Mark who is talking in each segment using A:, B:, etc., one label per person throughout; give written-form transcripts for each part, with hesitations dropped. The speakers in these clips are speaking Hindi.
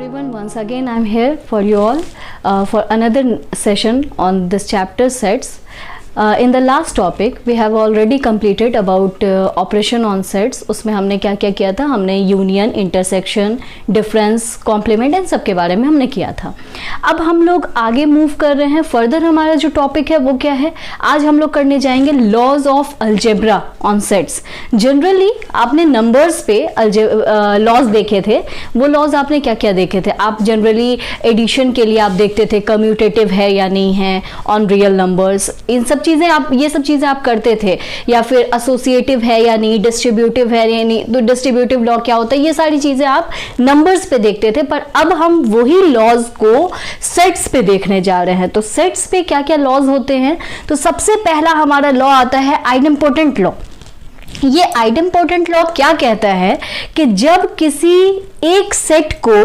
A: everyone, once again I am here for you all for another session on this chapter sets. In the last topic we have already completed about operation on sets. उसमें हमने क्या क्या किया था, हमने यूनियन, इंटरसेक्शन, डिफरेंस, कॉम्प्लीमेंट इन सब के बारे में हमने किया था. अब हम लोग आगे मूव कर रहे हैं. फर्दर हमारा जो टॉपिक है वो क्या है, आज हम लोग करने जाएंगे laws of algebra on sets. Generally आपने नंबर्स पे लॉज देखे थे. वो लॉज आपने क्या क्या देखे थे, आप जनरली एडिशन के लिए आप देखते थे कम्यूटेटिव है या नहीं है ऑन रियल नंबर्स. इन सब चीजें आप, ये सब चीजें आप करते थे. या फिर एसोसिएटिव है या नहीं, डिस्ट्रीब्यूटिव है या नहीं, तो डिस्ट्रीब्यूटिव लॉ क्या होता है, ये सारी चीजें आप नंबर्स पे देखते थे. पर अब हम वही लॉज को सेट्स पे देखने जा रहे हैं. तो सेट्स पे क्या क्या लॉज होते हैं, तो सबसे पहला हमारा लॉ आता है आइडेम्पोटेंट लॉ. ये आइडेम्पोटेंट लॉ क्या कहता है कि जब किसी एक सेट को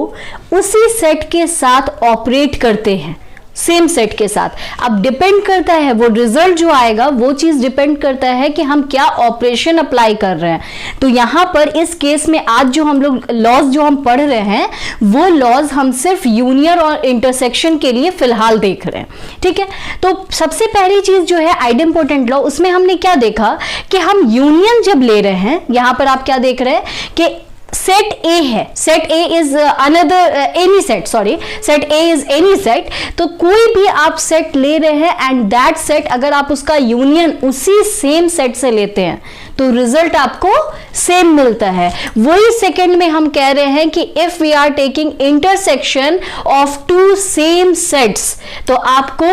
A: उसी सेट के साथ ऑपरेट करते हैं, सेम सेट के साथ, अब डिपेंड करता है वो रिजल्ट जो आएगा, वो चीज डिपेंड करता है कि हम क्या ऑपरेशन अप्लाई कर रहे हैं. तो यहां पर इस केस में आज जो हम लोग लॉज जो हम पढ़ रहे हैं, वो लॉज हम सिर्फ यूनियन और इंटरसेक्शन के लिए फिलहाल देख रहे हैं. ठीक है, तो सबसे पहली चीज जो है आइडेम्पोटेंट लॉ, उसमें हमने क्या देखा कि हम यूनियन जब ले रहे हैं, यहां पर आप क्या देख रहे हैं कि सेट ए है, set A is another any set, sorry, set A is any set. तो कोई भी आप सेट ले रहे हैं एंड दैट सेट अगर आप उसका यूनियन उसी सेम सेट से लेते हैं तो रिजल्ट आपको सेम मिलता है. वही सेकंड में हम कह रहे हैं कि if we are taking intersection of two same sets, तो आपको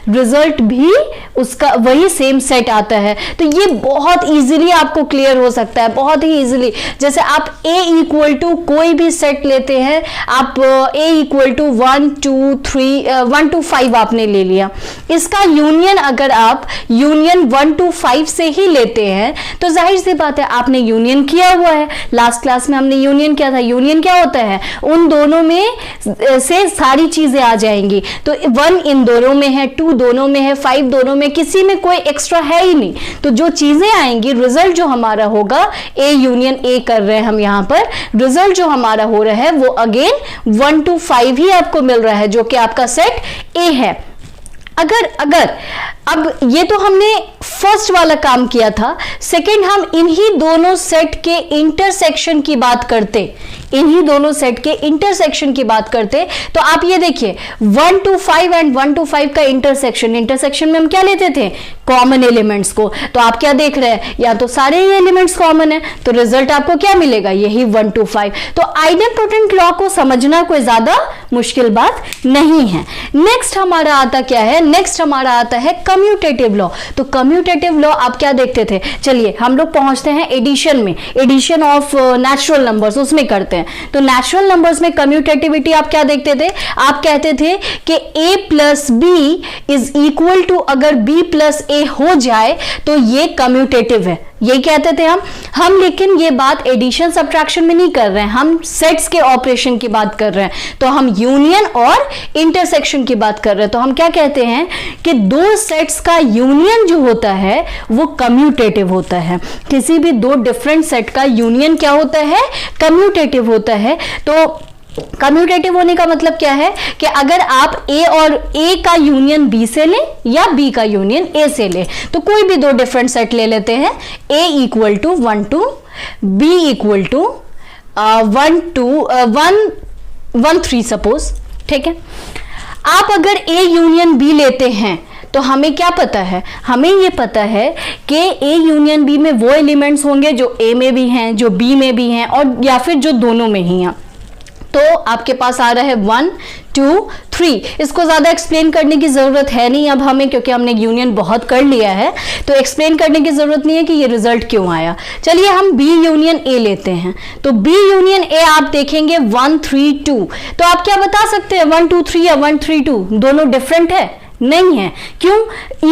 A: रिजल्ट भी उसका वही सेम सेट आता है. तो ये बहुत इजीली आपको क्लियर हो सकता है, बहुत ही इजीली. जैसे आप ए इक्वल टू कोई भी सेट लेते हैं, आप ए इक्वल टू 1 2 3 1 to 5 आपने ले लिया. इसका यूनियन अगर आप यूनियन 1 to 5 से ही लेते हैं तो जाहिर सी बात है आपने यूनियन किया हुआ है. लास्ट क्लास में हमने यूनियन किया था. यूनियन क्या होता है, उन दोनों में से सारी चीजें आ जाएंगी. तो 1 इन दोनों में है, 2 दोनों में है, 5 दोनों में, किसी में कोई एक्स्ट्रा है ही नहीं. तो जो चीजें आएंगी, रिजल्ट जो हमारा होगा, ए यूनियन ए कर रहे हैं हम यहां पर, रिजल्ट जो हमारा हो रहा है वो अगेन 1 to 5 ही आपको मिल रहा है, जो कि आपका सेट ए है. अगर अब ये तो हमने फर्स्ट वाला काम किया था. सेकंड, हम इन्हीं दोनों सेट के इंटरसेक्शन की बात करते, इन्हीं दोनों सेट के इंटरसेक्शन की बात करते, तो आप ये देखिए 1 to 5 एंड 1 to 5 का इंटरसेक्शन में हम क्या लेते थे, कॉमन एलिमेंट्स को. तो आप क्या देख रहे हैं, या तो सारे ही एलिमेंट्स कॉमन है, तो रिजल्ट आपको क्या मिलेगा, यही 1 to 5. तो आइडेम्पोटेंट लॉ को समझना कोई ज्यादा मुश्किल बात नहीं है. नेक्स्ट हमारा आता क्या है, नेक्स्ट हमारा आता है कम्यूटेटिव लॉ. तो कम्यूटेटिव लॉ आप क्या देखते थे, चलिए हम लोग पहुंचते हैं एडिशन में, एडिशन ऑफ नेचुरल नंबर्स, उसमें करते हैं. तो नेचुरल नंबर्स में कम्यूटेटिविटी आप क्या देखते थे, आप कहते थे कि a plus B is equal to, अगर b प्लस a हो जाए तो ये कम्यूटेटिव है, ये कहते थे हम. लेकिन ये बात एडिशन सब्ट्रैक्शन में नहीं कर रहे हैं, हम सेट्स के ऑपरेशन की बात कर रहे हैं. तो हम यूनियन और इंटरसेक्शन की बात कर रहे हैं. तो हम क्या कहते हैं कि दो सेट्स का यूनियन जो होता है वो कम्यूटेटिव होता है. किसी भी दो डिफरेंट सेट का यूनियन क्या होता है, कम्यूटेटिव होता है. तो कम्यूटेटिव होने का मतलब क्या है कि अगर आप A और A का यूनियन B से लें या B का यूनियन A से लें, तो कोई भी दो डिफरेंट सेट ले लेते हैं, A equal to 1 2, B equal to 1 2 1 3 suppose. ठीक है, आप अगर A यूनियन B लेते हैं तो हमें क्या पता है, हमें ये पता है कि A यूनियन B में वो एलिमेंट्स होंगे जो A में भी हैं, जो B में भी हैं, और या फिर जो दोनों में ही हैं. तो आपके पास आ रहा है 1 2 3. इसको ज्यादा एक्सप्लेन करने की जरूरत है नहीं अब हमें, क्योंकि हमने यूनियन बहुत कर लिया है. तो एक्सप्लेन करने की जरूरत नहीं है कि ये रिजल्ट क्यों आया. चलिए हम B यूनियन A लेते हैं. तो B यूनियन A आप देखेंगे 1 3 2. तो आप क्या बता सकते हैं, 1 2 3 या 1 3 2 दोनों डिफरेंट है, नहीं है। क्यों?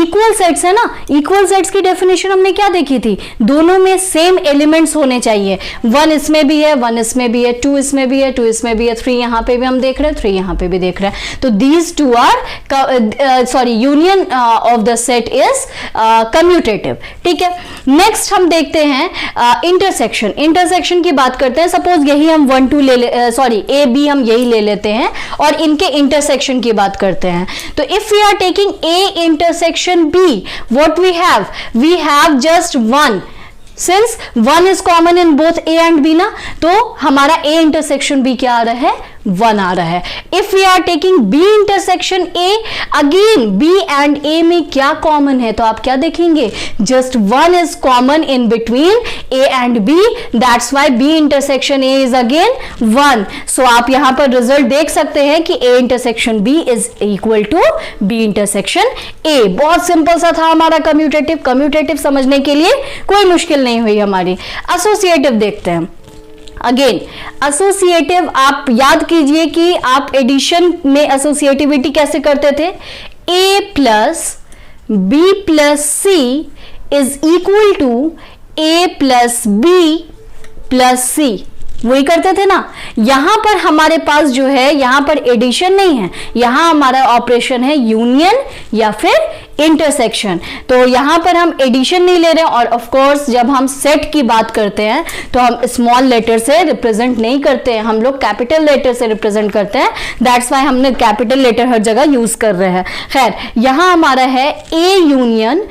A: इक्वल सेट्स है ना, इक्वल सेट्स की डेफिनेशन हमने क्या देखी थी, दोनों में सेम एलिमेंट्स होने चाहिए, 1 इसमें भी है, 1 इसमें भी है, 2 इसमें भी है, 2 इसमें भी है, 3 यहां पे भी हम देख रहे हैं, 3 यहां पे भी देख रहे हैं। तो these two are sorry union of the set is commutative. ठीक है, नेक्स्ट हम देखते हैं इंटरसेक्शन। इंटरसेक्शन की बात करते हैं, सपोज यही हम 1 2 सॉरी ए बी हम यही ले लेते हैं और इनके इंटरसेक्शन की बात करते हैं। तो if we are taking A intersection B, what we have just 1, since 1 is common in both A and B ना, तो हमारा A intersection B क्या आ रहा है, 1 आ रहा है। If we are taking B intersection A, again B and A में क्या कॉमन है, तो आप क्या देखेंगे, just 1 is common in between A and B, that's why B intersection A is again 1। So आप यहां पर रिजल्ट देख सकते हैं कि A intersection B is equal to B intersection A। बहुत सिंपल सा था हमारा कम्यूटेटिव। कम्यूटेटिव समझने के लिए कोई मुश्किल नहीं हुई हमारी। एसोसिएटिव देखते हैं। अगेन एसोसिएटिव आप याद कीजिए कि आप एडिशन में एसोसिएटिविटी कैसे करते थे, A plus B plus C is equal to A plus B plus C, वही करते थे ना। यहां पर हमारे पास जो है, यहां पर एडिशन नहीं है, यहां हमारा ऑपरेशन है यूनियन या फिर इंटरसेक्शन। तो यहां पर हम एडिशन नहीं ले रहे हैं, और ऑफ कोर्स जब हम सेट की बात करते हैं तो हम स्मॉल लेटर से रिप्रेजेंट नहीं करते हैं, हम लोग कैपिटल लेटर से रिप्रेजेंट करते हैं, दैट्स वाई हमने कैपिटल लेटर हर जगह यूज कर रहे हैं। खैर, यहां हमारा है A union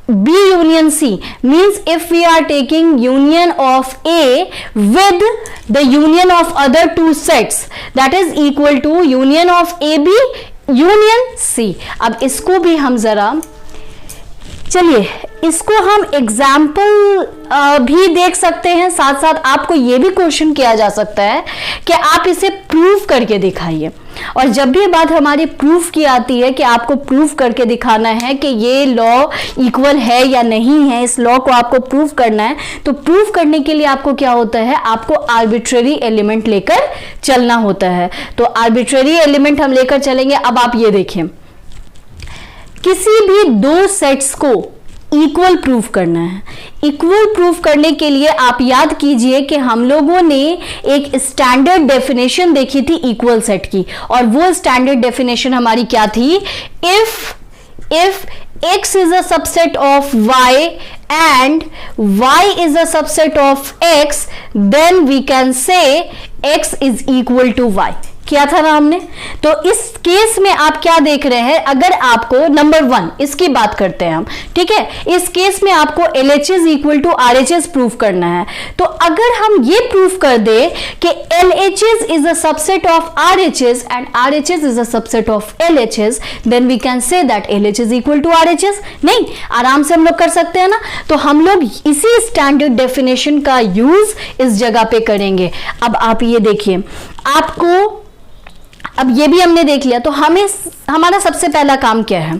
A: B union C, means if we are taking union of A with the union of other two sets, that is equal to union of AB union C। अब इसको भी हम जरा, चलिए इसको हम एग्जाम्पल भी देख सकते हैं, साथ साथ आपको यह भी क्वेश्चन किया जा सकता है कि आप इसे प्रूफ करके दिखाइए। और जब भी बात हमारी प्रूफ की आती है कि आपको प्रूफ करके दिखाना है कि ये लॉ इक्वल है या नहीं है, इस लॉ को आपको प्रूफ करना है, तो प्रूफ करने के लिए आपको क्या होता है, आपको आर्बिट्रेरी एलिमेंट लेकर चलना होता है। तो आर्बिट्रेरी एलिमेंट हम लेकर चलेंगे। अब आप ये देखें, किसी भी दो सेट्स को इक्वल प्रूफ करना है। इक्वल प्रूफ करने के लिए आप याद कीजिए कि हम लोगों ने एक स्टैंडर्ड डेफिनेशन देखी थी इक्वल सेट की, और वो स्टैंडर्ड डेफिनेशन हमारी क्या थी, if x is a subset of y and y is a subset of x, then we can say x is equal to y। किया था ना हमने। तो इस केस में आप क्या देख रहे हैं, अगर आपको नंबर 1 इसकी बात करते हैं हम, ठीक है, इस केस में आपको LHS equal to RHS proof करना है। तो अगर हम ये प्रूफ कर दे कि LHS is a subset of RHS and RHS is a subset of LHS, then we can say that LHS equal to RHS। नहीं, आराम से हम लोग कर सकते हैं ना। तो हम लोग इसी स्टैंडर्ड डेफिनेशन का यूज इस जगह पे करेंगे। अब आप ये देखिए, आपको अब ये भी हमने देख लिया, तो हमें हमारा सबसे पहला काम क्या है,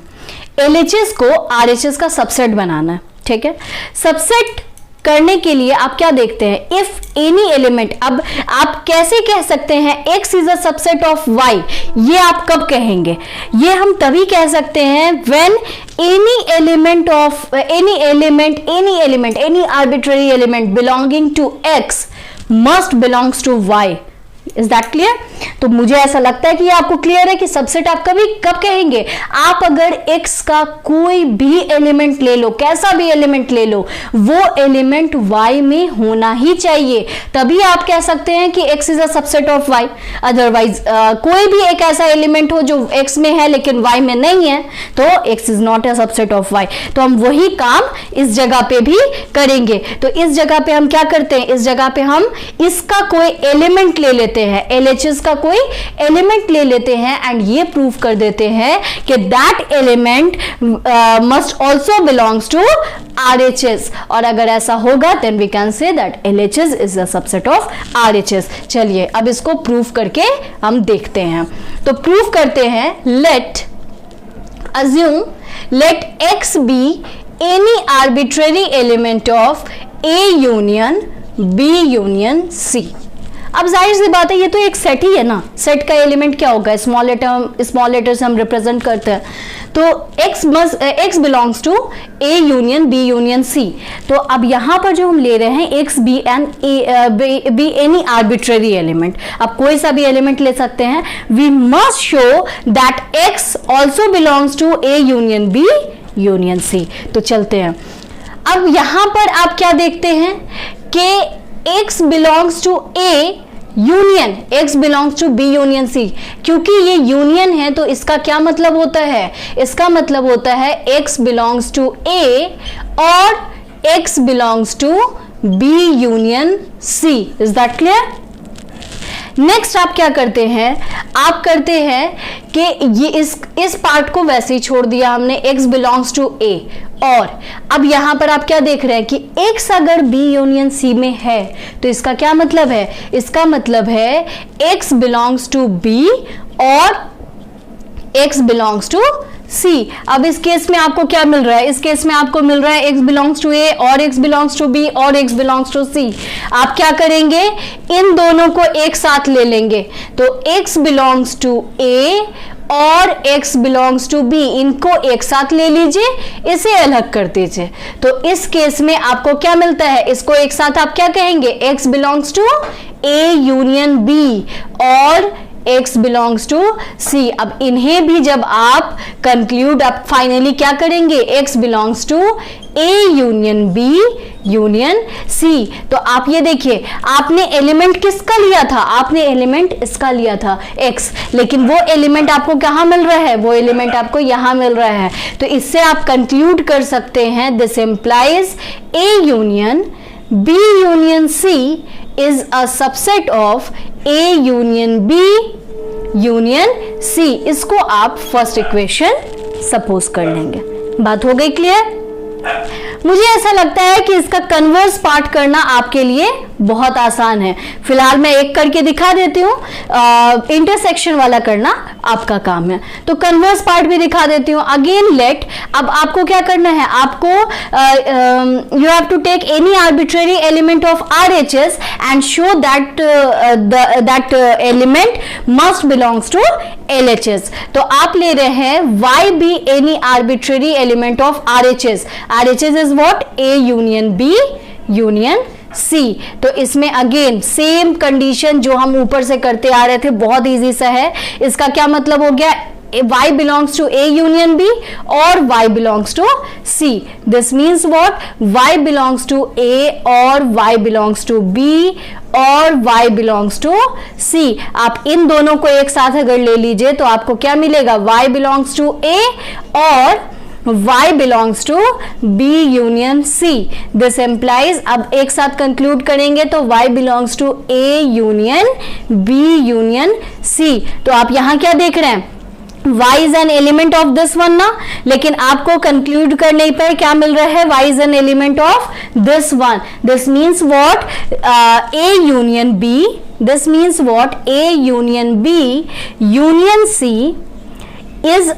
A: LHS को RHS का सबसेट बनाना है। ठीक है, सबसेट करने के लिए आप क्या देखते हैं, इफ एनी एलिमेंट, अब आप कैसे कह सकते हैं x is a subset of y, ये आप कब कहेंगे, ये हम तभी कह सकते हैं when any element, any arbitrary element belonging to x must belongs to y। Is that clear? तो मुझे ऐसा लगता है कि ये आपको क्लियर है कि सबसेट आप कभी कब कहेंगे, आप अगर x का कोई भी एलिमेंट ले लो, कैसा भी एलिमेंट ले लो, वो एलिमेंट y में होना ही चाहिए, तभी आप कह सकते हैं कि x is a subset of y। Otherwise कोई भी एक ऐसा एलिमेंट हो जो x में है लेकिन y में नहीं है, तो x is not a subset of y। तो हम वही काम इस जगह पे भी करेंगे। तो इस जगह पे हम क्या करते हैं, इस जगह पे हम इसका कोई एलिमेंट ले लेते हैं, LHS का कोई एलिमेंट ले लेते हैं एंड ये प्रूफ कर देते हैं कि that element must also belongs to RHS। और अगर ऐसा होगा then we can say that LHS is a subset of RHS। चलिए अब इसको प्रूफ करके हम देखते हैं। तो प्रूफ करते हैं, let x be any arbitrary element of A union B union C। अब जाहिर सी बात है ये तो एक सेट ही है ना, सेट का एलिमेंट क्या होगा, स्मॉल लेटर से हम रिप्रेजेंट करते हैं, तो x belongs to A union B union C। तो अब यहां पर जो हम ले रहे हैं x be any arbitrary element, अब कोई सा भी एलिमेंट ले सकते हैं, we must show that x also belongs to A union B union C। तो चलते हैं, अब यहां पर आप क्या देखते हैं कि x belongs to A union x belongs to B union C, क्योंकि ये यूनियन है तो इसका क्या मतलब होता है, इसका मतलब होता है x बिलोंग्स टू A और x belongs to B union C। Is that clear? Next आप क्या करते हैं, आप करते हैं कि ये इस पार्ट को वैसे ही छोड़ दिया हमने, x बिलोंग्स टू A, और अब यहां पर आप क्या देख रहे हैं कि x अगर B यूनियन C में है तो इसका क्या मतलब है, इसका मतलब है x बिलोंग्स टू B और x बिलोंग्स टू C। अब इस केस में आपको क्या मिल रहा है, इस केस में आपको मिल रहा है x बिलोंग्स टू A और x बिलोंग्स टू B और x बिलोंग्स टू C। आप क्या करेंगे, इन दोनों को एक साथ ले लेंगे, तो x बिलोंग्स टू A और x बिलोंग्स टू B, इनको एक साथ ले लीजिए, इसे अलग कर दीजिए। तो इस केस में आपको क्या मिलता है, इसको एक साथ आप क्या कहेंगे, x belongs to A union B और x बिलोंग्स टू C। अब इन्हें भी जब आप कंक्लूड, आप फाइनली क्या करेंगे, x belongs to A union B union C। तो आप ये देखिए, आपने एलिमेंट किसका लिया था, आपने एलिमेंट इसका लिया था x, लेकिन वो एलिमेंट आपको कहाँ मिल रहा है, वो एलिमेंट आपको यहाँ मिल रहा है। तो इससे आप कंक्लूड कर सकते हैं, this implies A union B union C is a subset of A union B union C। इसको आप फर्स्ट इक्वेशन सपोज कर लेंगे। बात हो गई क्लियर? मुझे ऐसा लगता है कि इसका कन्वर्स पार्ट करना आपके लिए बहुत आसान है। फिलहाल मैं एक करके दिखा देती हूँ, इंटरसेक्शन वाला करना आपका काम है, तो कन्वर्स पार्ट भी दिखा देती हूँ। अगेन लेट, अब आपको क्या करना है, आपको you have to take any arbitrary element of RHS and show that element must belongs to LHS। तो आप ले रहे हैं y be any arbitrary element of RHS। RHS is what, A union B union C। तो इसमें अगेन सेम कंडीशन जो हम ऊपर से करते आ रहे थे, बहुत इजी सा है। इसका क्या मतलब हो गया, y belongs to A union B और y belongs to C। This means what, y belongs to A और y belongs to B और y belongs to C। आप इन दोनों को एक साथ अगर ले लीजिए तो आपको क्या मिलेगा, y belongs to A और y belongs to B union C। This implies, अब एक साथ कंक्लूड करेंगे तो y belongs to A union B union C। तो आप यहां क्या देख रहे हैं, y is an element of this one ना, लेकिन आपको कंक्लूड करने पर क्या मिल रहा है, y is an element of this one। This means what, A union B, this means what, A union B union C is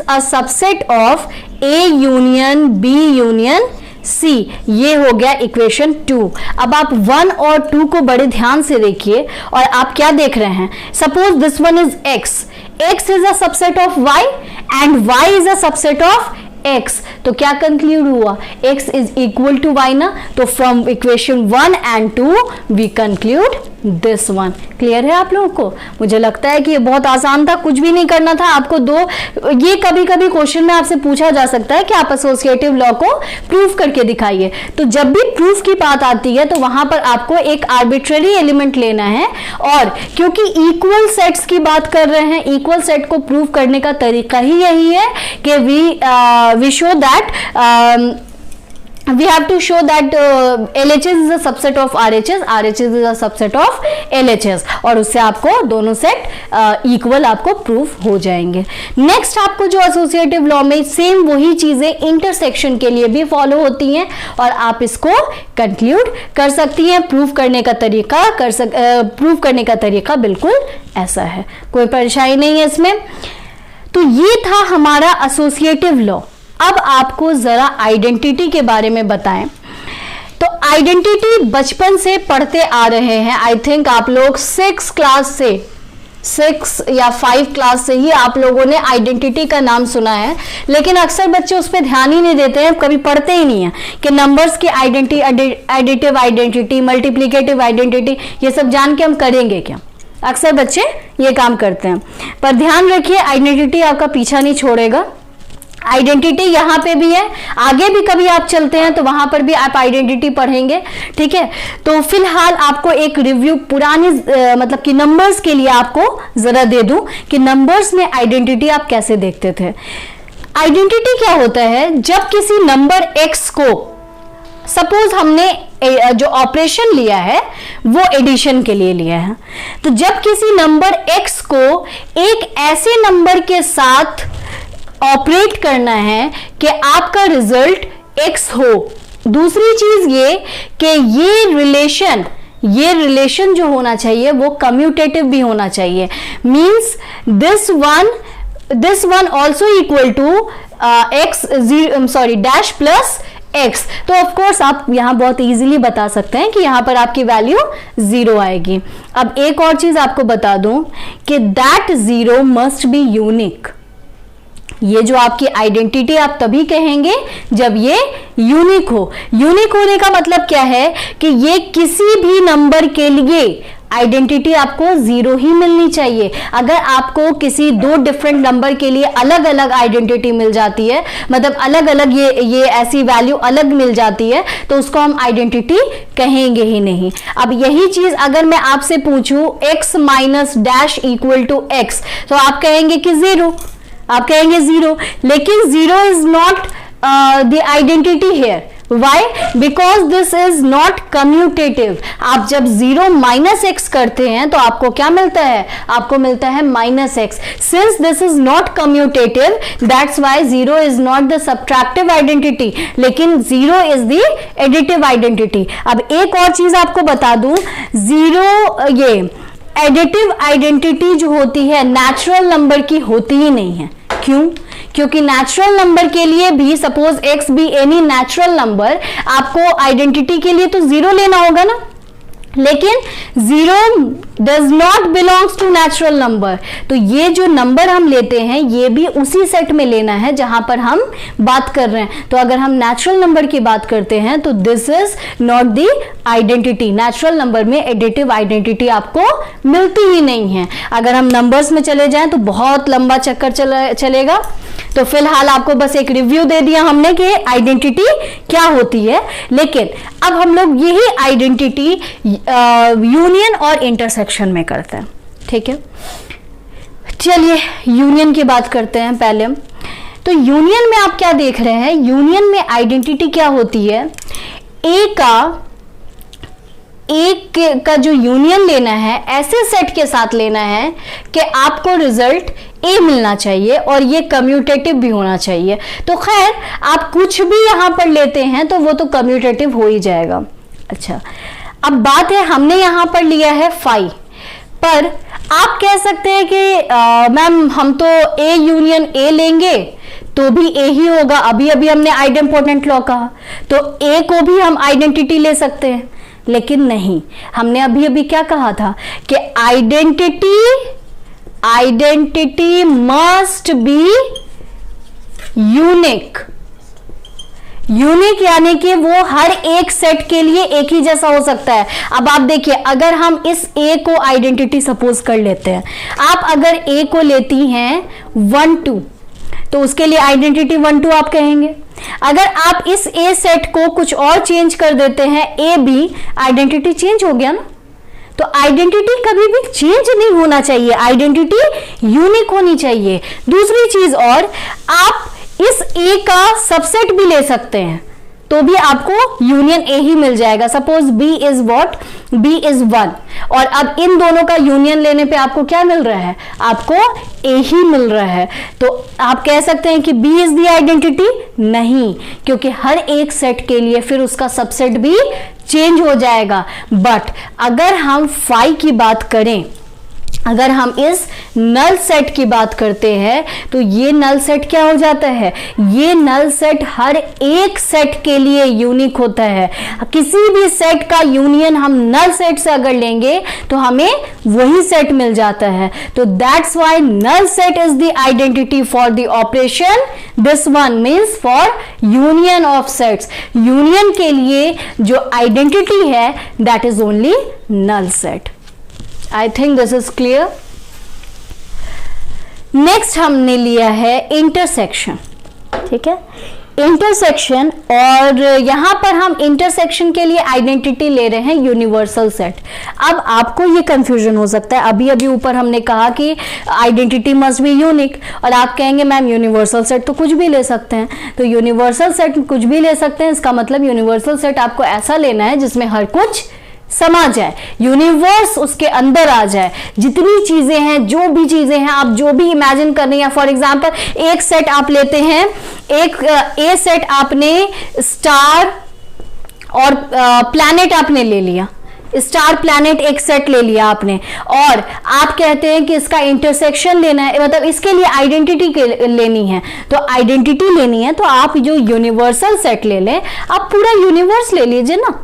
A: a subset of A union B union C। ये हो गया इक्वेशन 2। अब आप 1 और 2 को बड़े ध्यान से देखिए और आप क्या देख रहे हैं, suppose this one is x is a subset of y and y is a subset of x। तो क्या कंक्लूड हुआ, x is equal to y ना, तो from equation 1 and 2 we conclude this one. Clear है आप लोगों को? मुझे लगता है कि ये बहुत आसान था, कुछ भी नहीं करना था आपको। ये कभी कभी क्वेश्चन में आपसे पूछा जा सकता है कि आप एसोसिएटिव लॉ को प्रूव करके दिखाइए। तो जब भी प्रूफ की बात आती है तो वहां पर आपको एक आर्बिट्ररी एलिमेंट लेना है, और क्योंकि इक्वल सेट्स की बात कर रहे हैं, इक्वल सेट को प्रूव करने का तरीका ही यही है कि we show that we have to show that LHS is a subset of RHS, RHS is a subset of LHS, और उससे आपको दोनों सेट इक्वल आपको प्रूफ हो जाएंगे। नेक्स्ट आपको जो एसोसिएटिव लॉ में सेम वही चीजें इंटरसेक्शन के लिए भी फॉलो होती हैं और आप इसको कंक्लूड कर सकती हैं। प्रूफ करने का तरीका बिल्कुल ऐसा है, कोई परेशानी नहीं है इसमें। तो ये था हमारा एसोसिएटिव लॉ। अब आपको जरा आइडेंटिटी के बारे में बताएं। तो आइडेंटिटी बचपन से पढ़ते आ रहे हैं, आई थिंक आप लोग 6 क्लास से 6 या 5 क्लास से ही आप लोगों ने आइडेंटिटी का नाम सुना है, लेकिन अक्सर बच्चे उस पर ध्यान ही नहीं देते हैं, कभी पढ़ते ही नहीं है कि नंबर्स की identity, additive identity, multiplicative identity, ये सब जान के हम करेंगे क्या। अक्सर बच्चे ये काम करते हैं, पर ध्यान रखिए आइडेंटिटी आपका पीछा नहीं छोड़ेगा। आइडेंटिटी यहाँ पे भी है, आगे भी कभी आप चलते हैं तो वहां पर भी आप आइडेंटिटी पढ़ेंगे, ठीक है। तो फिलहाल आपको एक रिव्यू पुरानी मतलब कि नंबर्स के लिए आपको जरा दे दूं कि नंबर्स में आइडेंटिटी आप कैसे देखते थे। आइडेंटिटी क्या होता है, जब किसी नंबर x को, सपोज हमने जो ऑपरेशन लिया है वो एडिशन के लिए लिया है, तो जब किसी नंबर x को एक ऐसे नंबर के साथ ऑपरेट करना है कि आपका रिजल्ट x हो। दूसरी चीज ये कि ये रिलेशन जो होना चाहिए वो कम्यूटेटिव भी होना चाहिए, means this one also equal to dash plus x। तो ऑफ कोर्स आप यहां बहुत इजीली बता सकते हैं कि यहां पर आपकी वैल्यू 0 आएगी। अब एक और चीज आपको बता दूं कि दैट 0 मस्ट बी यूनिक। ये जो आपकी आइडेंटिटी आप तभी कहेंगे जब ये यूनिक हो। यूनिक होने का मतलब क्या है कि ये किसी भी नंबर के लिए आइडेंटिटी आपको 0 ही मिलनी चाहिए। अगर आपको किसी 2 डिफरेंट नंबर के लिए अलग अलग आइडेंटिटी मिल जाती है, मतलब अलग अलग ये ऐसी वैल्यू अलग मिल जाती है, तो उसको हम आइडेंटिटी कहेंगे ही नहीं। अब यही चीज अगर मैं आपसे पूछूं x minus dash equal to x, तो आप कहेंगे कि 0, आप कहेंगे 0, लेकिन 0 is not the identity here. Why? Because this is not commutative। आप जब 0 माइनस एक्स करते हैं तो आपको क्या मिलता है, आपको मिलता है minus x. Since this is not commutative, that's why 0 is not the subtractive identity, लेकिन 0 is the additive identity। अब एक और चीज आपको बता दूं, 0 ये एडिटिव आइडेंटिटी जो होती है नेचुरल नंबर की होती ही नहीं है। क्यों? क्योंकि नेचुरल नंबर के लिए भी, suppose x be any natural number, आपको आइडेंटिटी के लिए तो 0 लेना होगा ना, लेकिन 0 does not belongs to natural number. तो ये जो नंबर हम लेते हैं ये भी उसी सेट में लेना है जहां पर हम बात कर रहे हैं। तो अगर हम नेचुरल नंबर की बात करते हैं तो this is not the identity. Natural number में एडिटिव आइडेंटिटी आपको मिलती ही नहीं है। अगर हम नंबर्स में चले जाएं तो बहुत लंबा चक्कर चलेगा। तो फिलहाल आपको बस एक रिव्यू दे दिया हमने कि आइडेंटिटी क्या होती है, लेकिन अब हम लोग यही आइडेंटिटी यूनियन और इंटरसेक्शन में करते हैं, ठीक है। चलिए यूनियन की बात करते हैं पहले। तो यूनियन में आप क्या देख रहे हैं, यूनियन में आइडेंटिटी क्या होती है, एक का जो यूनियन लेना है ऐसे सेट के साथ लेना है कि आपको रिजल्ट ए मिलना चाहिए और ये कम्यूटेटिव भी होना चाहिए। तो खैर आप कुछ भी यहां पर लेते हैं तो वो तो कम्यूटेटिव हो ही जाएगा। अच्छा, अब बात है हमने यहां पर लिया है 5, पर आप कह सकते हैं कि मैम हम तो ए यूनियन ए लेंगे तो भी ए ही होगा। अभी अभी हमने आइडेंपोटेंट लॉ कहा, तो ए को भी हम आइडेंटिटी ले सकते हैं, लेकिन नहीं, हमने अभी अभी क्या कहा था कि identity must be unique. Unique यानी कि वो हर एक सेट के लिए एक ही जैसा हो सकता है। अब आप देखिए, अगर हम इस ए को आइडेंटिटी सपोज कर लेते हैं, आप अगर ए को लेती हैं 1 2, तो उसके लिए आइडेंटिटी 1 2 आप कहेंगे। अगर आप इस ए सेट को कुछ और चेंज कर देते हैं, ए बी, आइडेंटिटी चेंज हो गया ना। तो आइडेंटिटी कभी भी चेंज नहीं होना चाहिए, आइडेंटिटी यूनिक होनी चाहिए। दूसरी चीज और, आप इस ए का सबसेट भी ले सकते हैं तो भी आपको यूनियन ए ही मिल जाएगा। Suppose B is what, B is 1, और अब इन दोनों का यूनियन लेने पे आपको क्या मिल रहा है, आपको ए ही मिल रहा है। तो आप कह सकते हैं कि बी इज द आइडेंटिटी, नहीं, क्योंकि हर एक सेट के लिए फिर उसका सबसेट भी चेंज हो जाएगा। बट अगर हम 5 की बात करें, अगर हम इस नल सेट की बात करते हैं तो ये नल सेट क्या हो जाता है, ये नल सेट हर एक सेट के लिए यूनिक होता है। किसी भी सेट का यूनियन हम नल सेट से अगर लेंगे तो हमें वही सेट मिल जाता है। तो that's why null set is the identity for the operation. This one means for union of sets. Union के लिए जो आइडेंटिटी है that is only null set. I think this is clear. Next हमने लिया है इंटरसेक्शन, ठीक है, इंटरसेक्शन। और यहां पर हम इंटरसेक्शन के लिए आइडेंटिटी ले रहे हैं यूनिवर्सल सेट। अब आपको ये कंफ्यूजन हो सकता है, अभी अभी ऊपर हमने कहा कि आइडेंटिटी मस्ट बी यूनिक, और आप कहेंगे मैम यूनिवर्सल सेट तो कुछ भी ले सकते हैं। तो यूनिवर्सल सेट कुछ भी ले सकते हैं, इसका मतलब यूनिवर्सल सेट आपको ऐसा लेना है जिसमें हर कुछ समा जाए, यूनिवर्स उसके अंदर आ जाए। जितनी चीजें हैं, जो भी चीजें हैं, आप जो भी इमेजिन कर रही हैं, फॉर एग्जांपल एक सेट आप लेते हैं, एक ए सेट आपने स्टार और प्लैनेट आपने ले लिया, स्टार प्लैनेट एक सेट ले लिया आपने, और आप कहते हैं कि इसका इंटरसेक्शन लेना है, मतलब इसके लिए आइडेंटिटी लेनी है। तो आइडेंटिटी लेनी है तो आप जो यूनिवर्सल सेट ले लें, आप पूरा यूनिवर्स ले लीजिए ना,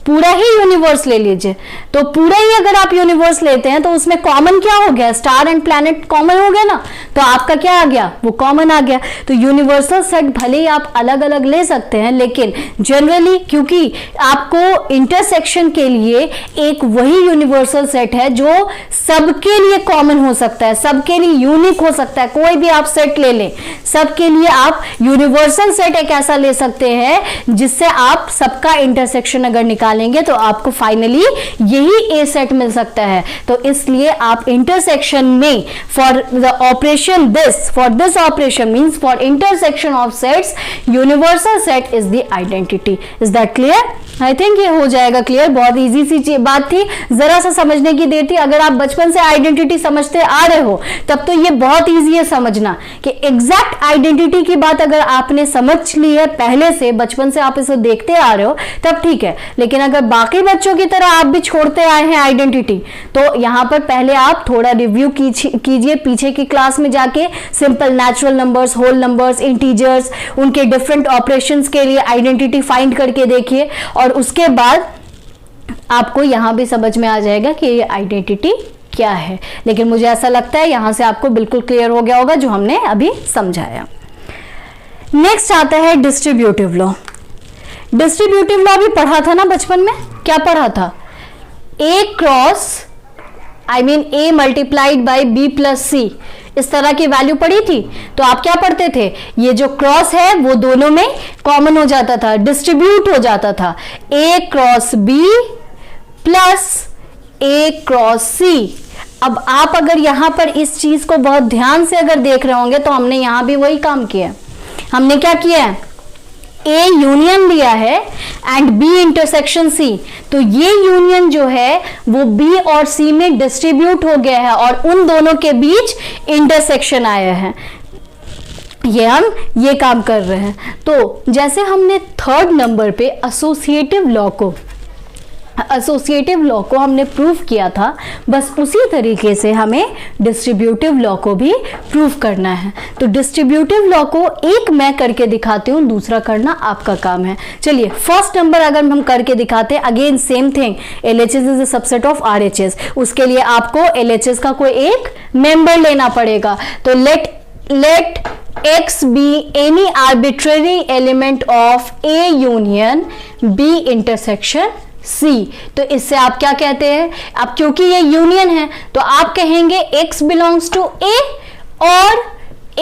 A: पूरा ही यूनिवर्स ले लीजिए। तो पूरा ही अगर आप यूनिवर्स लेते हैं तो उसमें कॉमन क्या हो गया, स्टार एंड प्लैनेट कॉमन हो गया ना, तो आपका क्या आ गया, वो कॉमन आ गया। तो यूनिवर्सल सेट भले ही आप अलग अलग ले सकते हैं, लेकिन जनरली क्योंकि आपको इंटरसेक्शन के लिए एक वही यूनिवर्सल सेट है जो सबके लिए कॉमन हो सकता है, सबके लिए यूनिक हो सकता है। कोई भी आप सेट ले लें, सबके लिए आप यूनिवर्सल सेट एक ऐसा ले सकते हैं जिससे आप सबका इंटरसेक्शन अगर निकालेंगे तो आपको फाइनली यही ए सेट मिल सकता है। तो इसलिए आप इंटरसेक्शन में for the operation this, for this operation means for intersection of sets, universal set is the identity. Is that clear? I think ये हो जाएगा क्लियर। बहुत इजी सी बात थी, जरा सा समझने की देर थी। अगर आप बचपन से आइडेंटिटी समझते आ रहे हो तब तो ये बहुत इजी है समझना कि एग्जैक्ट आइडेंटिटी की बात अगर आपने समझ ली है पहले से, बचपन से आप इसे देखते आ रहे हो तब ठीक है। लेकिन अगर बाकी बच्चों की तरह आप भी छोड़ते आए हैं आइडेंटिटी, तो यहां पर पहले आप थोड़ा रिव्यू कीजिए पीछे की क्लास में जाके। Simple natural numbers, whole numbers, integers, उनके डिफरेंट ऑपरेशंस के लिए आइडेंटिटी फाइंड करके देखिए, और उसके बाद आपको यहां भी समझ में आ जाएगा कि ये आइडेंटिटी क्या है। लेकिन मुझे ऐसा लगता है यहां से आपको बिल्कुल क्लियर हो गया होगा जो हमने अभी समझाया। नेक्स्ट आता है डिस्ट्रीब्यूटिव लॉ। डिस्ट्रीब्यूटिव लॉ भी पढ़ा था ना बचपन में, क्या पढ़ा था, A cross A multiplied by B plus C, इस तरह की वैल्यू पढ़ी थी। तो आप क्या पढ़ते थे, ये जो क्रॉस है वो दोनों में कॉमन हो जाता था, डिस्ट्रीब्यूट हो जाता था, A cross B plus A cross सी। अब आप अगर यहां पर इस चीज को बहुत ध्यान से अगर देख रहे होंगे तो हमने यहां भी वही काम किया। हमने क्या किया है, ए यूनियन लिया है एंड बी इंटरसेक्शन सी। तो ये यूनियन जो है वो बी और सी में डिस्ट्रीब्यूट हो गया है और उन दोनों के बीच इंटरसेक्शन आया है। हम ये काम कर रहे हैं। तो जैसे हमने थर्ड नंबर पे एसोसिएटिव लॉ को हमने प्रूव किया था, बस उसी तरीके से हमें डिस्ट्रीब्यूटिव लॉ को भी प्रूव करना है। तो डिस्ट्रीब्यूटिव लॉ को एक मैं करके दिखाती हूँ, दूसरा करना आपका काम है। चलिए फर्स्ट नंबर अगर हम करके दिखाते हैं, again same thing, LHS is a subset of RHS। उसके लिए आपको LHS का कोई एक मेंबर लेना पड़ेगा। तो late X be any arbitrary element of A union B intersection C। तो इससे आप क्या कहते हैं, अब क्योंकि ये यूनियन है तो आप कहेंगे X बिलोंग्स टू A और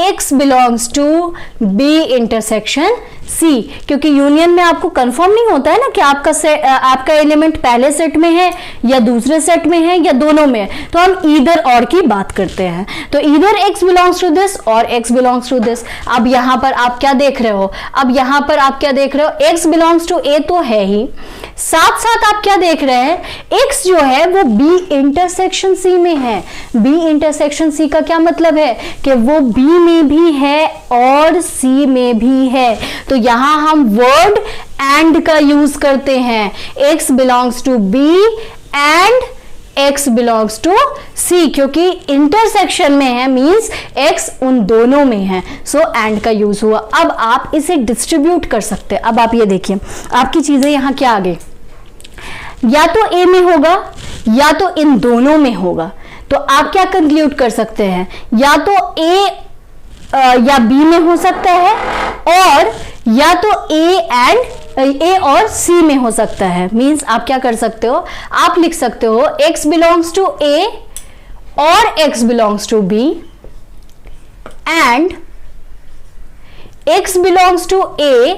A: X belongs to B intersection C। क्योंकि यूनियन में आपको कंफर्म नहीं होता है ना कि आपका एलिमेंट पहले सेट में है या दूसरे सेट में है या दोनों में है, तो हम ईदर और की बात करते हैं। तो either X belongs to this और X बिलोंग्स टू दिस। अब यहां पर आप क्या देख रहे हो, X बिलोंग्स टू A तो है ही, साथ साथ आप क्या देख रहे हैं, X जो है वो B इंटरसेक्शन C में है। B इंटरसेक्शन C का क्या मतलब है कि वो B में भी है और C में भी है। तो यहां हम वर्ड एंड का यूज करते हैं, X belongs to B and x belongs to c, क्योंकि इंटरसेक्शन में है मींस x उन दोनों में है, सो एंड का यूज हुआ। अब आप इसे डिस्ट्रीब्यूट कर सकते हैं। अब आप ये देखिए आपकी चीजें यहां क्या आ गई, या तो a में होगा या तो इन दोनों में होगा। तो आप क्या कंक्लूड कर सकते हैं, या तो a या b में हो सकता है, और या तो a और c में हो सकता है। मींस आप क्या कर सकते हो, आप लिख सकते हो x बिलोंग्स टू a और x belongs to b and x belongs to a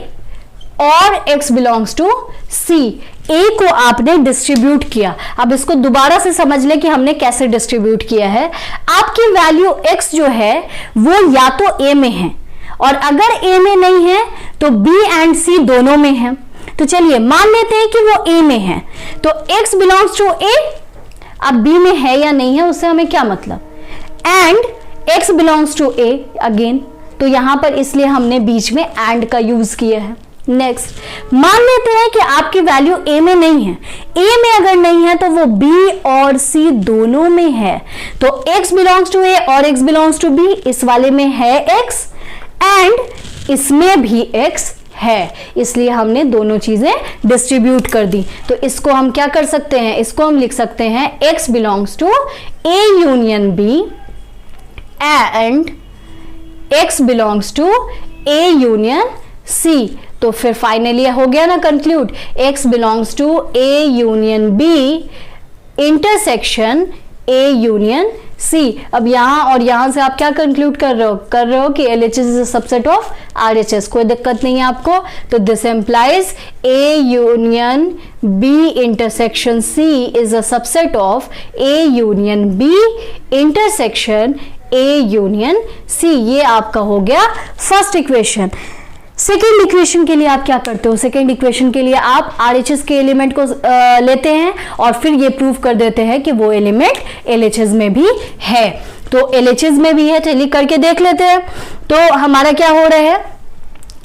A: और x belongs to c। a को आपने डिस्ट्रीब्यूट किया। अब इसको दोबारा से समझ ले कि हमने कैसे डिस्ट्रीब्यूट किया है। आपकी वैल्यू x जो है वो या तो a में है, और अगर a में नहीं है तो b एंड c दोनों में है। तो चलिए मान लेते हैं कि वो a में है, तो x बिलोंग्स टू a, अब b में है या नहीं है उससे हमें क्या मतलब, and x belongs to a again, तो यहां पर इसलिए हमने बीच में एंड का यूज किया है। नेक्स्ट मान लेते हैं कि आपकी वैल्यू a में नहीं है, a में अगर नहीं है तो वो b और c दोनों में है। तो x बिलोंग्स टू a और x बिलोंग्स टू b, इस वाले में है x एंड इसमें भी x है, इसलिए हमने दोनों चीजें डिस्ट्रीब्यूट कर दी। तो इसको हम क्या कर सकते हैं, इसको हम लिख सकते हैं x belongs to a union b and x belongs to a union c। तो फिर फाइनली हो गया ना conclude, x belongs to a union b intersection a union c। अब यहां और यहां से आप क्या कंक्लूड कर रहे हो कि LHS is a subset of RHS। कोई दिक्कत नहीं है आपको। तो this implies a union b intersection c is a subset of a union b intersection a union c। ये आपका हो गया फर्स्ट इक्वेशन। सेकेंड इक्वेशन के लिए आप क्या करते हो, सेकेंड इक्वेशन के लिए आप RHS के एलिमेंट को लेते हैं और फिर ये प्रूव कर देते हैं कि वो एलिमेंट LHS में भी है। तो LHS में भी है, चलिए करके देख लेते हैं। तो हमारा क्या हो रहा है,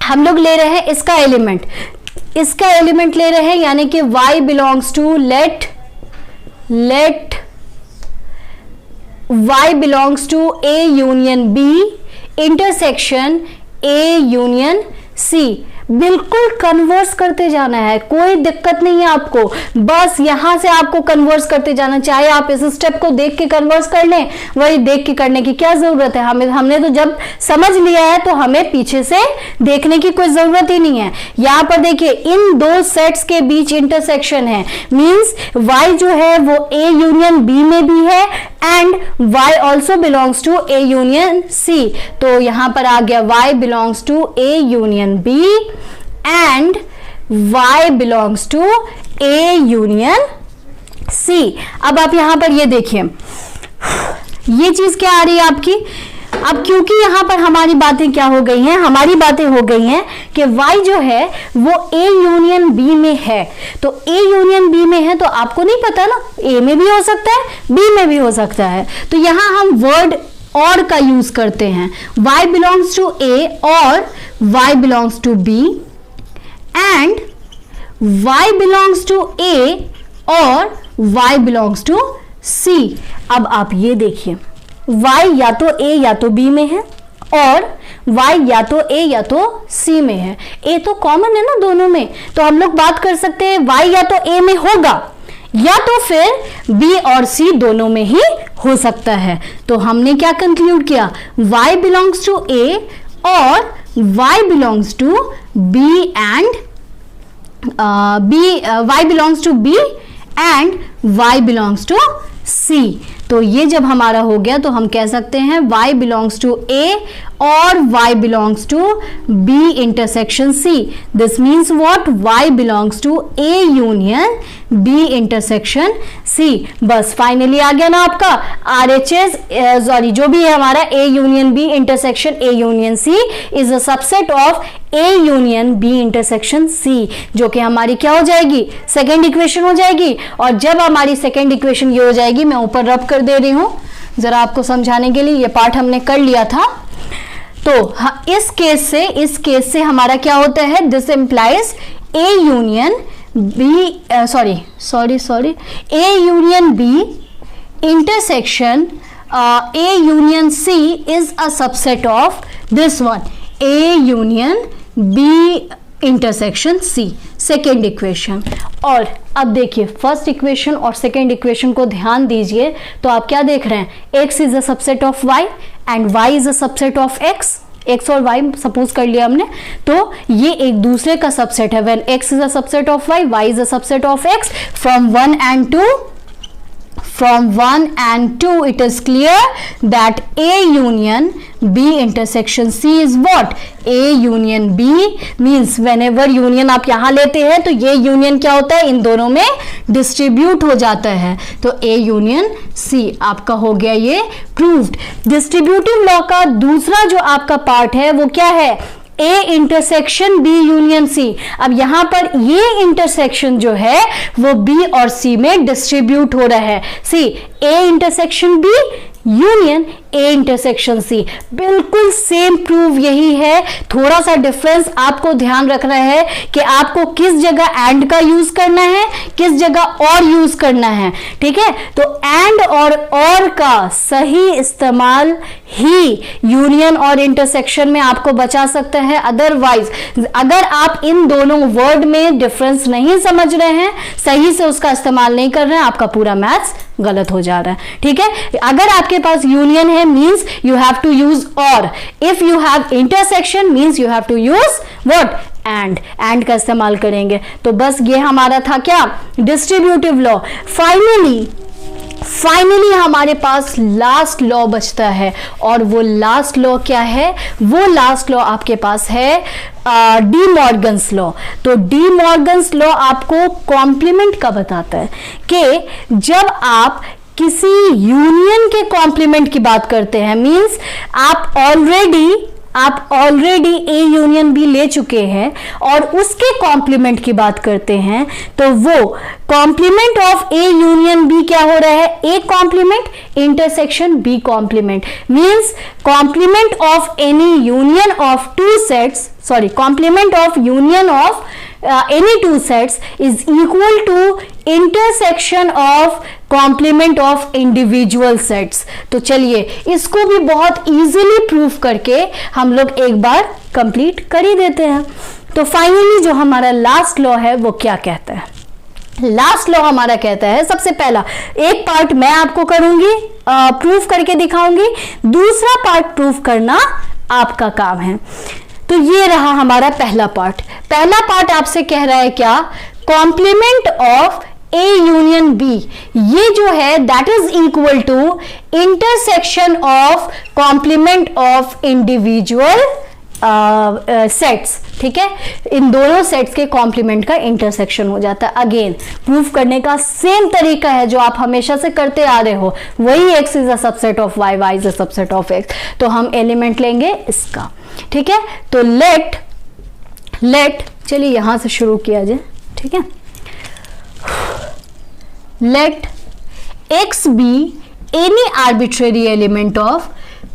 A: हम लोग ले रहे हैं इसका एलिमेंट, इसका एलिमेंट ले रहे हैं, यानी कि y belongs to let y belongs to a union b intersection a union c। बिल्कुल कन्वर्स करते जाना है, कोई दिक्कत नहीं है आपको, बस यहां से आपको कन्वर्स करते जाना। चाहे आप इस स्टेप को देख के कन्वर्स कर लें, वही देख के करने की क्या जरूरत है, हमने तो जब समझ लिया है तो हमें पीछे से देखने की कोई जरूरत ही नहीं है। यहां पर देखिए इन दो सेट्स के बीच इंटरसेक्शन है, मींस y जो है वो a यूनियन b में भी है and y also belongs to a union c। तो यहां पर आ गया y belongs to a union b and y belongs to a union c। अब आप यहां पर ये देखिए, ये चीज क्या आ रही है आपकी। अब क्योंकि यहां पर हमारी बातें क्या हो गई हैं, हमारी बातें हो गई हैं कि y जो है वो a यूनियन b में है। तो a यूनियन b में है तो आपको नहीं पता ना, a में भी हो सकता है b में भी हो सकता है। तो यहां हम वर्ड और का यूज करते हैं, y बिलोंग्स टू a और y belongs to b and y belongs to a और y बिलोंग्स टू c। अब आप ये देखिए y या तो a या तो b में है और y या तो a या तो c में है। a तो कॉमन है ना दोनों में, तो हम लोग बात कर सकते हैं y या तो a में होगा या तो फिर b और c दोनों में ही हो सकता है। तो हमने क्या कंक्लूड किया, y बिलोंग्स टू a और y belongs to b and y belongs to b and y belongs to c। तो ये जब हमारा हो गया तो हम कह सकते हैं y बिलोंग्स टू a और y belongs to b intersection c। This means what, y belongs to a union b intersection c। बस फाइनली आ गया ना आपका RHS, सॉरी जो भी है हमारा a union b intersection a union c is a subset of a union b intersection c, जो कि हमारी क्या हो जाएगी, सेकेंड इक्वेशन हो जाएगी। और जब हमारी सेकेंड इक्वेशन ये हो जाएगी, मैं ऊपर रब कर दे रही हूं जरा आपको समझाने के लिए, ये पार्ट हमने कर लिया था। तो इस केस से हमारा क्या होता है, this implies a union
B: A union B intersection A union C is a subset of this one, A union B intersection C, second equation. और अब देखिए फर्स्ट इक्वेशन और सेकेंड इक्वेशन को ध्यान दीजिए, तो आप क्या देख रहे हैं, x is a subset of y and y is a subset of x, x और y सपोज कर लिया हमने, तो ये एक दूसरे का सबसेट है। When x is a subset of y, y is a subset of x, from 1 and 2 it is clear that A union B intersection C is what? A union B means whenever union आप यहां लेते हैं तो ये union क्या होता है, इन दोनों में डिस्ट्रीब्यूट हो जाता है, तो A union C आपका हो गया ये प्रूव्ड। डिस्ट्रीब्यूटिव लॉ का दूसरा जो आपका पार्ट है वो क्या है, A intersection B union C। अब यहां पर ये इंटरसेक्शन जो है वो B और C में डिस्ट्रीब्यूट हो रहा है। सी A intersection B union A intersection C, बिल्कुल सेम प्रूव यही है, थोड़ा सा डिफरेंस आपको ध्यान रखना है कि आपको किस जगह एंड का यूज करना है, किस जगह और यूज करना है, ठीक है। तो एंड और का सही इस्तेमाल ही यूनियन और इंटरसेक्शन में आपको बचा सकता है। अदरवाइज अगर आप इन दोनों वर्ड में डिफरेंस नहीं समझ रहे हैं, सही से उसका इस्तेमाल नहीं कर रहे हैं, आपका पूरा मैथ्स गलत हो जा रहा है, ठीक है। अगर आपके पास यूनियन है means you have to use or, if you have intersection means you have to use what, and का इस्तेमाल करेंगे। तो बस ये हमारा था क्या, डिस्ट्रीब्यूटिव लॉ। फाइनली हमारे पास लास्ट लॉ बचता है, और वो लास्ट लॉ क्या है, वो लास्ट लॉ आपके पास है डी मॉर्गन्स लॉ। तो डी मॉर्गन्स लॉ आपको कॉम्प्लीमेंट का बताता है कि जब आप किसी यूनियन के कॉम्प्लीमेंट की बात करते हैं, मींस आप ऑलरेडी ए यूनियन बी ले चुके हैं और उसके कॉम्प्लीमेंट की बात करते हैं, तो वो complement of A union B क्या हो रहा है, A complement intersection B complement, means complement of any union of two sets, complement of union of any two sets is equal to intersection of complement of individual sets। तो चलिए इसको भी बहुत easily प्रूफ करके हम लोग एक बार कंप्लीट कर ही देते हैं। तो फाइनली जो हमारा लास्ट लॉ है वो क्या कहता है, लास्ट लॉ हमारा कहता है, सबसे पहला एक पार्ट मैं आपको करूंगी, प्रूफ करके दिखाऊंगी, दूसरा पार्ट प्रूफ करना आपका काम है। तो ये रहा हमारा पहला पार्ट आपसे कह रहा है क्या, complement of A union B, ये जो है that is equal to intersection of complement of individual sets, ठीक है। इन दोनों सेट्स के कॉम्प्लीमेंट का इंटरसेक्शन हो जाता है। अगेन प्रूफ करने का सेम तरीका है जो आप हमेशा से करते आ रहे हो, वही x is a subset of y, y is a subset of x। तो हम एलिमेंट लेंगे इसका, ठीक है। तो लेट चलिए यहां से शुरू किया जाए, ठीक है। Let x be any arbitrary element of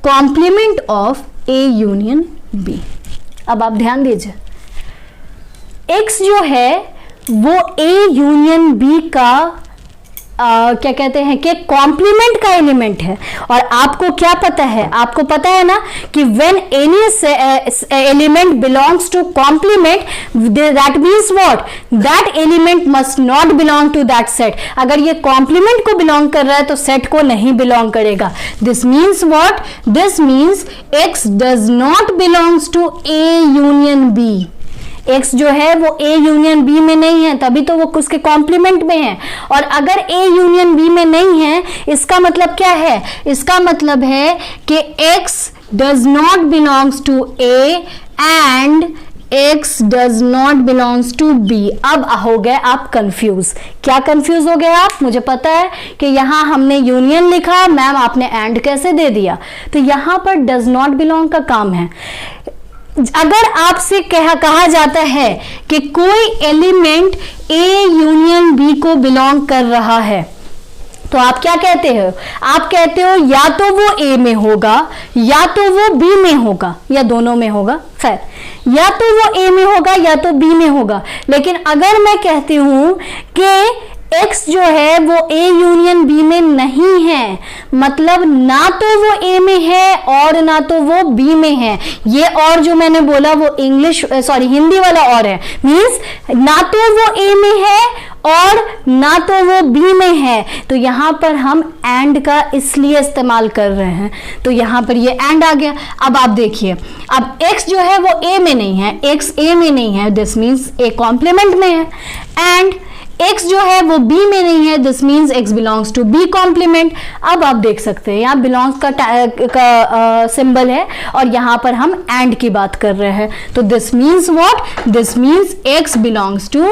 B: complement of A union B. अब आप ध्यान दीजिए, x जो है वो a यूनियन b का क्या कहते हैं कि कॉम्प्लीमेंट का एलिमेंट है। और आपको क्या पता है, आपको पता है ना कि when any element belongs to complement, that means what, that element must not belong to that set. अगर ये कॉम्प्लीमेंट को बिलोंग कर रहा है तो सेट को नहीं बिलोंग करेगा। This means what, this means x does not belongs to a union b। x जो है वो a यूनियन b में नहीं है, तभी तो वो उसके कॉम्प्लीमेंट में है। और अगर a यूनियन b में नहीं है, इसका मतलब क्या है, इसका मतलब है कि x does not belongs to a and x does not belongs to b। अब हो गए आप कंफ्यूज। क्या कंफ्यूज हो गए आप, मुझे पता है कि यहां हमने यूनियन लिखा, मैम आपने एंड कैसे दे दिया, तो यहां पर डज नॉट बिलोंग का काम है। अगर आपसे कहा जाता है कि कोई एलिमेंट A यूनियन B को बिलोंग कर रहा है, तो आप क्या कहते हो, आप कहते हो या तो वो A में होगा या तो वो B में होगा या दोनों में होगा। खैर या तो वो ए में होगा या तो बी में होगा। लेकिन अगर मैं कहती हूं कि X जो है वो A यूनियन B में नहीं है, मतलब ना तो वो A में है और ना तो वो B में है। ये और जो मैंने बोला वो हिंदी वाला और है, मीन्स ना तो वो A में है और ना तो वो B में है। तो यहां पर हम एंड का इसलिए इस्तेमाल कर रहे हैं, तो यहां पर ये एंड आ गया। अब आप देखिए, अब X जो है वो A में नहीं है, X A में नहीं है, दिस मीन्स A कॉम्प्लीमेंट में है। एंड X जो है वो B में नहीं है, this means X belongs to B complement. अब आप देख सकते हैं यहाँ बिलोंग्स का सिंबल है और यहाँ पर हम एंड की बात कर रहे हैं। तो this means what, this means X belongs to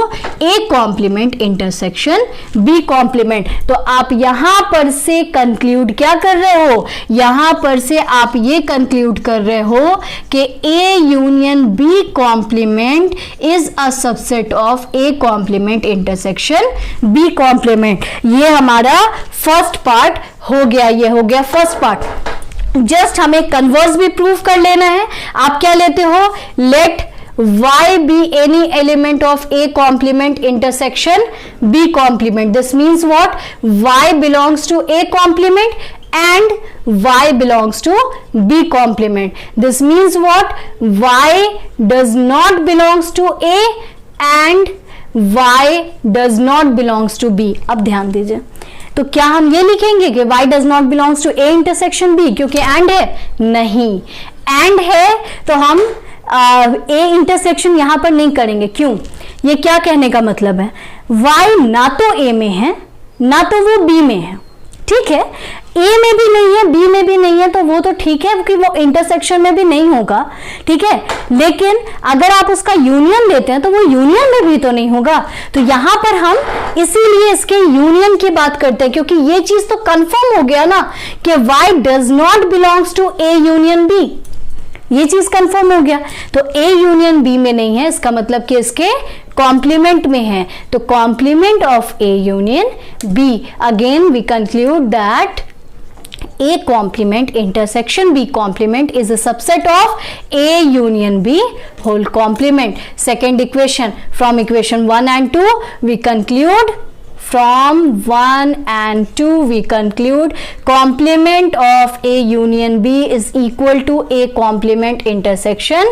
B: A complement intersection B complement. तो आप यहाँ पर से कंक्लूड क्या कर रहे हो, यहाँ पर से आप ये कंक्लूड कर रहे हो कि A union B complement is a subset of A complement intersection B complement. ये हमारा फर्स्ट पार्ट हो गया, ये हो गया फर्स्ट पार्ट। जस्ट हमें कन्वर्स भी प्रूव कर लेना है। आप क्या लेते हो, let y be any element of A complement intersection B complement. This means what, y belongs to A complement and y belongs to B complement. This means what, y does not belongs to A and y does not belongs to B। अब ध्यान दीजिए, तो क्या हम ये लिखेंगे कि y does not belongs to A intersection B क्योंकि एंड है? नहीं, एंड है तो हम A इंटरसेक्शन यहां पर नहीं करेंगे। क्यों? ये क्या कहने का मतलब है, y ना तो A में है ना तो वो B में है, ठीक है, A में भी नहीं है B में भी नहीं है, तो वो तो ठीक है क्योंकि वो इंटरसेक्शन में भी नहीं होगा, ठीक है। लेकिन अगर आप उसका यूनियन लेते हैं तो वो यूनियन में भी तो नहीं होगा। तो यहां पर हम इसीलिए इसके यूनियन की बात करते हैं क्योंकि ये चीज तो कंफर्म हो गया ना कि y does not belongs to A union B, ये चीज कंफर्म हो गया। तो A यूनियन B में नहीं है, इसका मतलब कि इसके कॉम्प्लीमेंट में है। तो complement of A union B, again we conclude that A complement intersection B complement is a subset of A union B whole complement. Second equation, from equation 1 and 2 we conclude, from 1 and 2 we conclude complement of A union B is equal to A complement intersection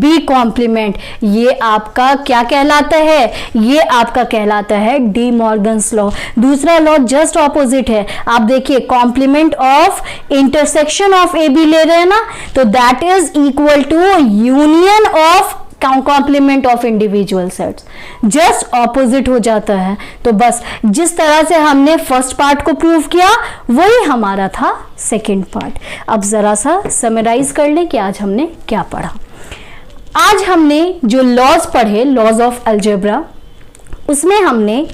B: B complement। ये आपका क्या कहलाता है, ये आपका कहलाता है डी मॉर्गन्स लॉ। दूसरा लॉ जस्ट ऑपोजिट है। आप देखिए complement of intersection of A B ले रहे हैं ना, तो that is equal to union of complement of individual sets, just opposite हो जाता है। तो बस जिस तरह से हमने फर्स्ट पार्ट को प्रूव किया वही हमारा था सेकंड पार्ट। अब जरा सा समराइज कर लें कि आज हमने क्या पढ़ा। आज हमने जो लॉज पढ़े, लॉज ऑफ अलजेब्रा, उसमें हमने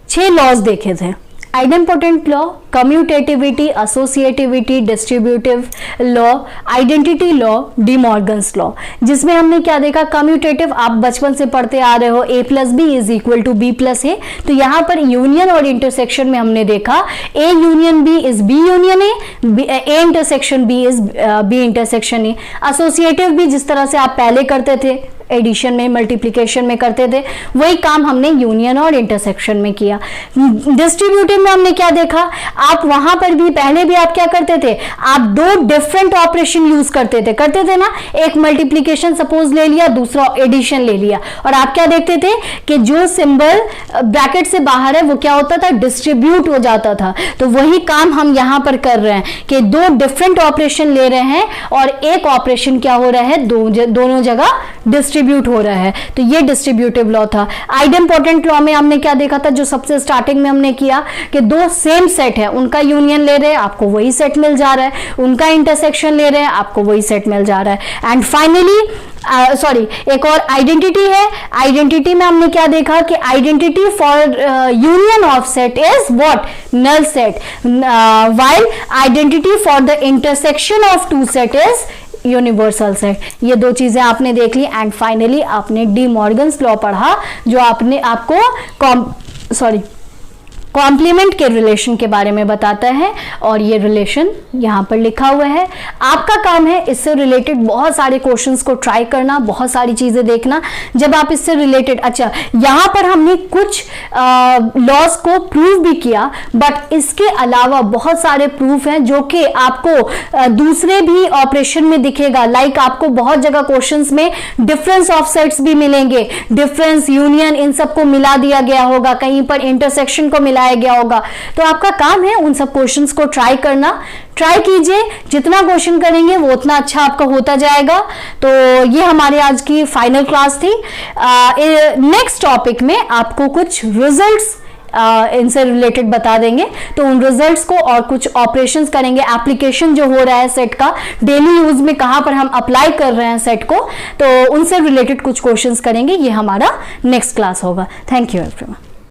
B: 6 लॉज देखे थे। Idempotent law, commutativity, associativity, distributive law, identity law, D Morgan's law. जिसमें हमने क्या देखा, कम्यूटेटिव आप बचपन से पढ़ते आ रहे हो, a plus B is equal to B plus A. तो यहाँ पर यूनियन और इंटरसेक्शन में हमने देखा a union b is b union a intersection b is b intersection A. Associative भी जिस तरह से आप पहले करते थे, एडिशन में मल्टीप्लिकेशन में करते थे, वही काम हमने यूनियन और इंटरसेक्शन में किया। डिस्ट्रीब्यूटिव में हमने क्या देखा, आप वहां पर भी पहले भी आप क्या करते थे, आप 2 डिफरेंट ऑपरेशन यूज करते थे ना, एक मल्टीप्लिकेशन सपोज ले लिया, दूसरा एडिशन ले लिया, और आप क्या देखते थे कि जो सिंबल ब्रैकेट से बाहर है वो क्या होता था, डिस्ट्रीब्यूट हो जाता था। तो वही काम हम यहां पर कर रहे हैं कि 2 डिफरेंट ऑपरेशन ले रहे हैं और एक ऑपरेशन क्या हो रहा है, दोनों जगह डिस्ट्रीब्यूट हो रहा है। तो ये डिस्ट्रीब्यूटिव लॉ था। आइडेम्पोटेंट लॉ में हमने क्या देखा था, जो सबसे स्टार्टिंग में हमने किया कि 2 सेम सेट है, उनका यूनियन ले रहे हैं, आपको वही सेट मिल जा रहा है, उनका इंटरसेक्शन ले रहे हैं, आपको वही सेट मिल जा रहा है। एंड फाइनली एक और आइडेंटिटी है। आइडेंटिटी में हमने क्या देखा कि identity for union of set is what, null set, while identity for the intersection of 2 set is universal set. ये 2 चीजें आपने देख ली। एंड फाइनली आपने डी मॉर्गन्स लॉ पढ़ा, जो आपको कॉम्प्लीमेंट के रिलेशन के बारे में बताता है और ये रिलेशन यहाँ पर लिखा हुआ है। आपका काम है इससे रिलेटेड बहुत सारे क्वेश्चंस को ट्राई करना, बहुत सारी चीजें देखना। जब आप इससे रिलेटेड, अच्छा यहाँ पर हमने कुछ लॉस को प्रूव भी किया, बट इसके अलावा बहुत सारे प्रूफ हैं जो कि आपको दूसरे भी ऑपरेशन में दिखेगा। लाइक आपको बहुत जगह क्वेश्चंस में डिफरेंस ऑफ सेट्स भी मिलेंगे, डिफरेंस, यूनियन, इन सबको मिला दिया गया होगा, कहीं पर इंटरसेक्शन को मिलाया गया होगा। तो आपका काम है उन सब क्वेश्चंस को ट्राई करना। ट्राई कीजिए, जितना क्वेश्चन करेंगे वो उतना अच्छा आपका होता जाएगा। तो ये हमारे आज की फाइनल क्लास थी। नेक्स्ट टॉपिक में आपको कुछ रिजल्ट्स इनसे रिलेटेड बता देंगे, तो उन रिजल्ट्स को और कुछ ऑपरेशंस करेंगे, एप्लीकेशन जो हो रहा है सेट का, डेली यूज में कहां पर हम अप्लाई कर रहे हैं सेट को, तो उनसे रिलेटेड कुछ क्वेश्चंस करेंगे। ये हमारा नेक्स्ट क्लास होगा। Thank you everyone.